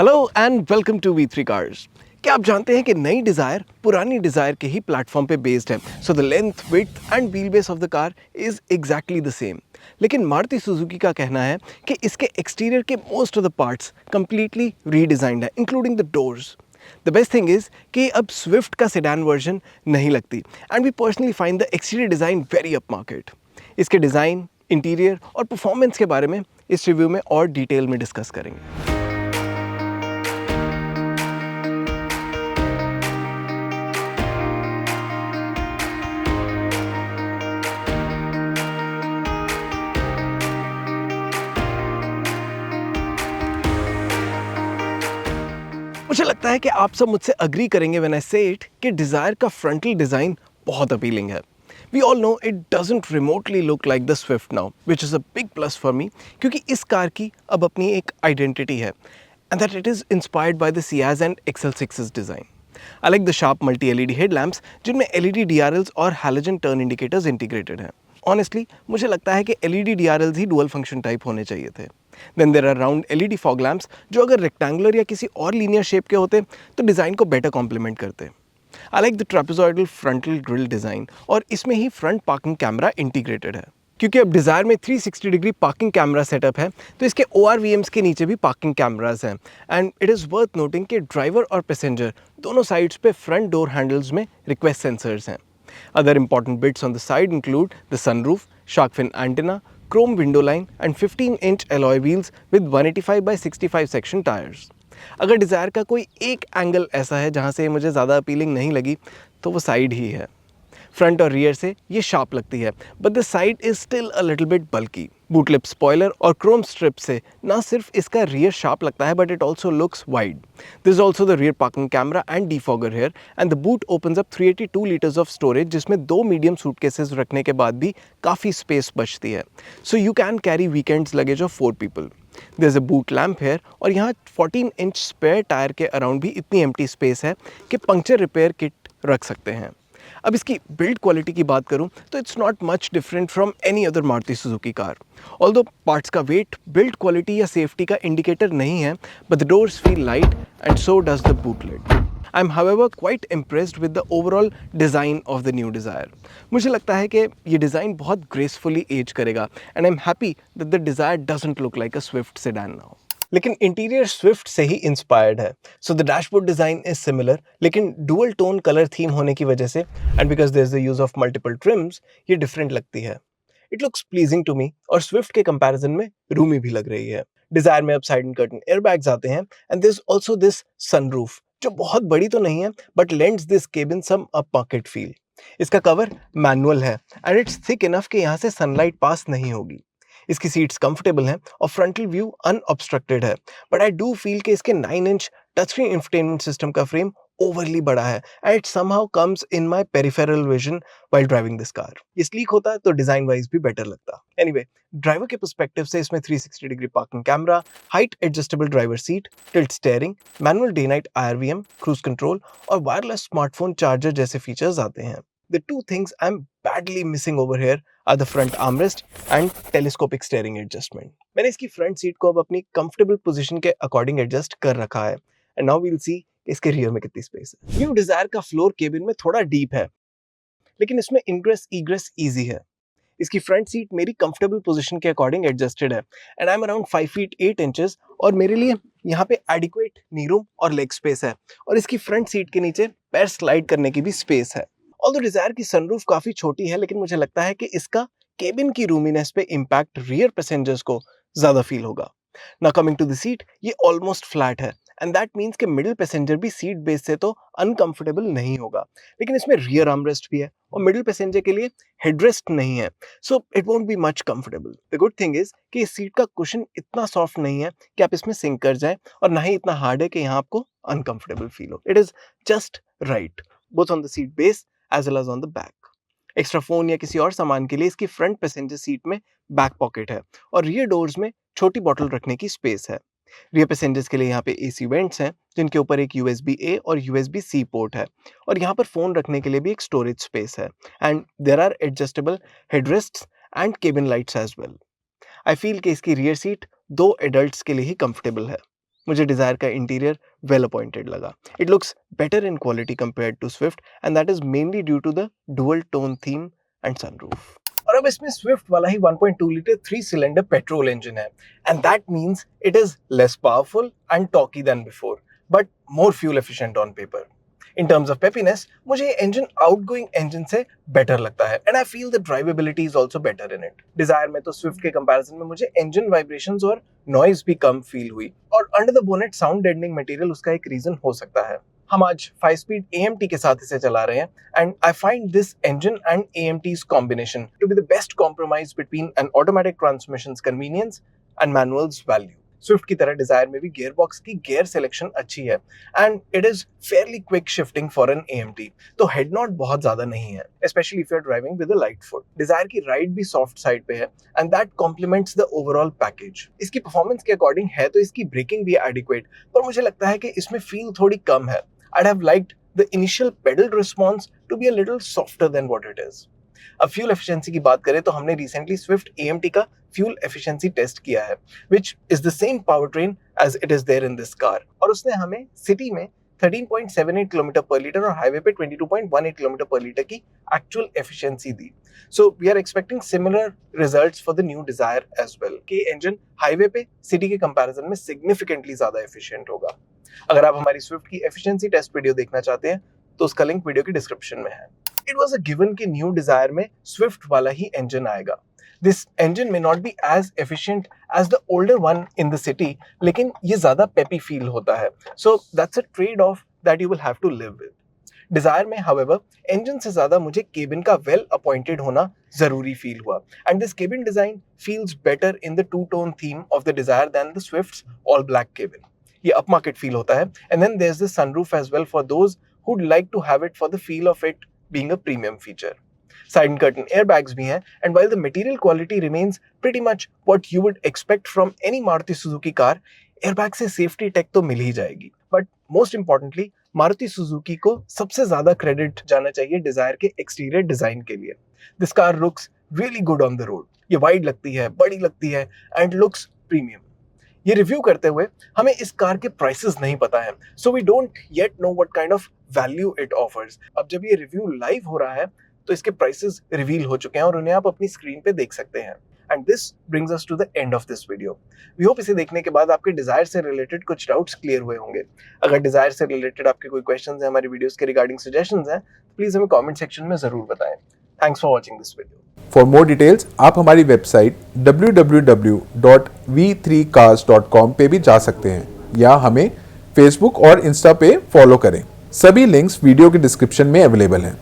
Hello and welcome to V3 cars. क्या आप जानते हैं कि नई डिज़ायर पुरानी डिज़ायर के ही प्लेटफॉर्म पे बेस्ड है। So the length, width and wheel base of the car is exactly the same. लेकिन मारुति सुजुकी का कहना है कि इसके एक्सटीरियर के most of the parts completely redesigned है, including the doors. The best thing is कि अब स्विफ्ट का सेडान वर्जन नहीं लगती and we personally find the exterior design very up market. इसके डिज़ाइन, इंटीरियर और परफॉर्मेंस के बारे में इस रिव्यू में और डिटेल में डिस्कस करेंगे। मुझे लगता है कि आप सब मुझसे अग्री करेंगे व्हेन आई से इट कि डिज़ायर का फ्रंटल डिज़ाइन बहुत अपीलिंग है। We all know it doesn't remotely look like the Swift now, which is a big plus for me, क्योंकि इस कार की अब अपनी एक आइडेंटिटी है and that it is inspired by the Ciaz and XL6's design. I like the sharp multi LED headlamps जिनमें LED DRLs और halogen turn indicators integrated हैं। ऑनेस्टली मुझे लगता है कि LED DRLs ही डुअल फंक्शन टाइप होने चाहिए थे। Then there are round LED fog lamps जो अगर रेक्टेंगुलर या किसी और लीनियर शेप के होते तो डिज़ाइन को बेटर कॉम्प्लीमेंट करते। आई like the trapezoidal frontal grill design और इसमें ही फ्रंट पार्किंग कैमरा इंटीग्रेटेड है। क्योंकि अब डिज़ायर में 360 डिग्री पार्किंग कैमरा सेटअप है तो इसके ORVMs के नीचे भी पार्किंग कैमराज हैं and it is worth noting कि ड्राइवर और पैसेंजर दोनों साइड्स पे फ्रंट डोर हैंडल्स में रिक्वेस्ट सेंसर्स हैं। Other important bits on the side include the sunroof, shark fin antenna, chrome window line and 15-inch alloy wheels with 185 by 65 section tires. अगर desire का कोई एक angle ऐसा है जहाँ से मुझे ज़्यादा अपीलिंग नहीं लगी तो वो साइड ही है। फ्रंट और रियर से ये शार्प लगती है but the side is still a little bit bulky. Boot lip spoiler और क्रोम स्ट्रिप से ना सिर्फ इसका रियर शार्प लगता है but it also looks wide. This is also the rear parking camera and defogger here and the boot opens up 382 litres of storage जिसमें 2 medium suitcases रखने के बाद भी काफ़ी स्पेस बचती है। So you can carry weekend's luggage of 4 people. There is a boot lamp here और यहाँ 14-inch स्पेयर टायर के अराउंड भी इतनी एम्प्टी स्पेस है कि पंक्चर रिपेयर किट रख सकते हैं। अब इसकी बिल्ड क्वालिटी की बात करूं तो it's not much different from any other Maruti Suzuki car. Although parts का वेट बिल्ड क्वालिटी या सेफ्टी का इंडिकेटर नहीं है but the doors feel light and so does the boot lid. I am however quite impressed with the overall design of the new Dzire. मुझे लगता है कि ये डिज़ाइन बहुत ग्रेसफुली एज करेगा and I am happy that the Dzire doesn't look like a Swift sedan now. लेकिन interior Swift से ही इंस्पायर्ड है। So the dashboard design is similar लेकिन डुअल टोन कलर थीम होने की वजह से and because there is the use of multiple trims ये डिफरेंट लगती है। It looks pleasing to me और स्विफ्ट के कंपैरिजन में रूमी भी लग रही है। डिजायर में अब साइड एंड कर्टन एयरबैग्स आते हैं and this also this sunroof जो बहुत बड़ी तो नहीं है but lends this cabin sum up market feel. इसका कवर मैनुअल है एंड इट्स थिक इनफ कि यहाँ से सनलाइट पास नहीं होगी। इसकी सीट्स कंफर्टेबल हैं और फ्रंटल व्यू अनऑब्स्ट्रक्टेड है बट आई डू फील कि इसके 9-inch touch screen infotainment system का फ्रेम ओवरली बड़ा है and it somehow comes in my peripheral vision while driving this car. ये स्लीक होता तो डिजाइन वाइज भी बेटर लगता। एनीवे, ड्राइवर के पर्सपेक्टिव से इसमें 360 degree parking camera, height adjustable driver seat, tilt steering, manual day night IRVM, cruise control और wireless smartphone charger जैसे फीचर्स आते हैं। The two things I'm badly missing over here are the front armrest and telescopic steering adjustment. मैंने इसकी front seat को अब अपनी comfortable position के अकॉर्डिंग एडजस्ट कर रखा है एंड नाउ वील सी इसके रियर में कितनी स्पेस है। न्यू डिजायर का फ्लोर केबिन में थोड़ा डीप है लेकिन इसमें इनग्रेस ईग्रेस इजी है। इसकी फ्रंट सीट मेरी कंफर्टेबल पोजीशन के अकॉर्डिंग एडजस्टेड है and I am around 5 feet 8 inches और मेरे लिए यहाँ पे एडिक्वेट नी रूम और लेग स्पेस है और इसकी फ्रंट सीट के नीचे पैर स्लाइड करने की भी स्पेस है। ऑल्दो डिजायर की सनरूफ काफी छोटी है लेकिन मुझे लगता है कि इसका केबिन की रूमीनेस पे इम्पैक्ट रियर पैसेंजर्स को ज्यादा फील होगा। Now coming to the seat, ये ऑलमोस्ट फ्लैट है एंड दैट मींस कि मिडिल पैसेंजर भी सीट बेस से तो अनकंफर्टेबल नहीं होगा लेकिन इसमें रियर आर्मरेस्ट भी है और मिडिल पैसेंजर के लिए हेडरेस्ट नहीं है so it won't be much comfortable. The good thing is कि इस सीट का कुशन इतना सॉफ्ट नहीं है कि आप इसमें सिंक कर जाए और ना ही इतना हार्ड है कि यहाँ आपको अनकंफर्टेबल फील हो। It is just right both on the seat base as well as on the back. Extra phone या किसी और सामान के लिए इसकी फ्रंट पैसेंजर सीट में बैक पॉकेट है और रियर डोर्स में छोटी बॉटल रखने की स्पेस है। रियर पैसेंजर्स के लिए यहाँ पे AC वेंट्स हैं जिनके ऊपर एक USB-A और USB-C पोर्ट है और यहाँ पर फोन रखने के लिए भी एक स्टोरेज स्पेस है and there are adjustable headrests and cabin lights as well. I feel कि इसकी रियर सीट 2 एडल्ट्स के लिए ही कंफर्टेबल है। मुझे डिज़ायर का इंटीरियर वेल अपॉइंटेड लगा. It looks better in quality compared to Swift and that is mainly due to the dual tone theme and sunroof. और अब इसमें स्विफ्ट वाला ही 1.2 लीटर 3 सिलेंडर पेट्रोल इंजन है and that means it is less powerful and torquey than before but more fuel efficient on paper. In terms of peppiness मुझे ये engine outgoing engine से better लगता है and I feel the driveability is also better in it. Dzire में तो Swift के comparison में मुझे इंजन वाइब्रेशंस और नॉइज भी कम फील हुई और under the bonnet sound deadening material उसका एक रीजन हो सकता है. हम आज 5 स्पीड AMT के साथ इसे चला रहे हैं and I find this engine and AMT's combination to be the best compromise between an automatic transmission's convenience and manual's value. Swift की तरह डिजायर में भी गियर बॉक्स की गियर सिलेक्शन अच्छी है and it is fairly quick shifting for an AMT, तो head nod बहुत ज्यादा नहीं है specially if you are driving with a light foot. Dzire की राइड भी सॉफ्ट साइड पे है and that complements the overall package. इसकी परफॉर्मेंस के अकॉर्डिंग है तो इसकी ब्रेकिंग भी एडिक्वेट, पर मुझे लगता है कि इसमें फील थोड़ी कम है. I'd have liked the initial pedal response to be a little softer than what it is. अब फ्यूल एफिशिएंसी की बात करें तो हमने रिसेंटली स्विफ्ट AMT का फ्यूल एफिशिएंसी टेस्ट किया है which is the same powertrain as it is there in this car और उसने हमें सिटी में 13.78 किलोमीटर पर लीटर और हाईवे पे 22.18 किलोमीटर पर लीटर की एक्चुअल एफिशिएंसी दी. So we are expecting similar results for the new Dzire as well कि engine highway पे सिटी के कंपैरिजन में सिग्निफिकेंटली ज्यादा एफिशिएंट होगा. अगर आप हमारी स्विफ्ट की एफिशिएंसी टेस्ट वीडियो देखना चाहते हैं तो उसका लिंक वीडियो की डिस्क्रिप्शन में है. इट वाज अ गिवन कि न्यू डिजायर में स्विफ्ट वाला ही इंजन आएगा. This engine may not be as efficient as the older one in the city, लेकिन ये ज्यादा पेपी फील होता है. So that's a trade off that you will have to live with. Dzire में however engine से ज्यादा मुझे cabin का वेल अपॉइंटेड होना जरूरी फील हुआ and this cabin design feels better in the two tone theme of the Dzire than the Swift's all black cabin. ये upmarket feel होता है and then there is the sunroof as well for those who would like to have it for the feel of it being a premium feature. Side curtain airbags भी हैं and while the material quality remains pretty much what you would expect from any Maruti Suzuki car, airbag से safety tech तो मिल ही जाएगी. But most importantly, Maruti Suzuki को सबसे ज्यादा credit जाना चाहिए डिजायर के एक्सटीरियर डिजाइन के लिए. This car looks really good on the road. ये वाइड लगती है, बड़ी लगती है and looks premium. ये रिव्यू करते हुए हमें इस कार के प्राइसेस नहीं पता है, so we don't yet know what kind of value it offers. अब जब ये रिव्यू लाइव हो रहा है तो इसके प्राइसेस रिवील हो चुके हैं और उन्हें आप अपनी स्क्रीन पे देख सकते हैं. And this brings us to the end of this video. We hope इसे देखने के बाद आपके डिजायर से रिलेटेड कुछ डाउट्स क्लियर हुए होंगे. अगर डिजायर से रिलेटेड आपके कोई क्वेश्चंस हैं, हमारी वीडियोस के रिगार्डिंग सजेशंस हैं, प्लीज हमें कमेंट सेक्शन में जरूर बताएं. Thanks for watching this video. For more details आप हमारी वेबसाइट www.v3cars.com पे भी जा सकते हैं या हमें फेसबुक और इंस्टा पे फॉलो करें. सभी लिंक्स वीडियो के डिस्क्रिप्शन में अवेलेबल हैं.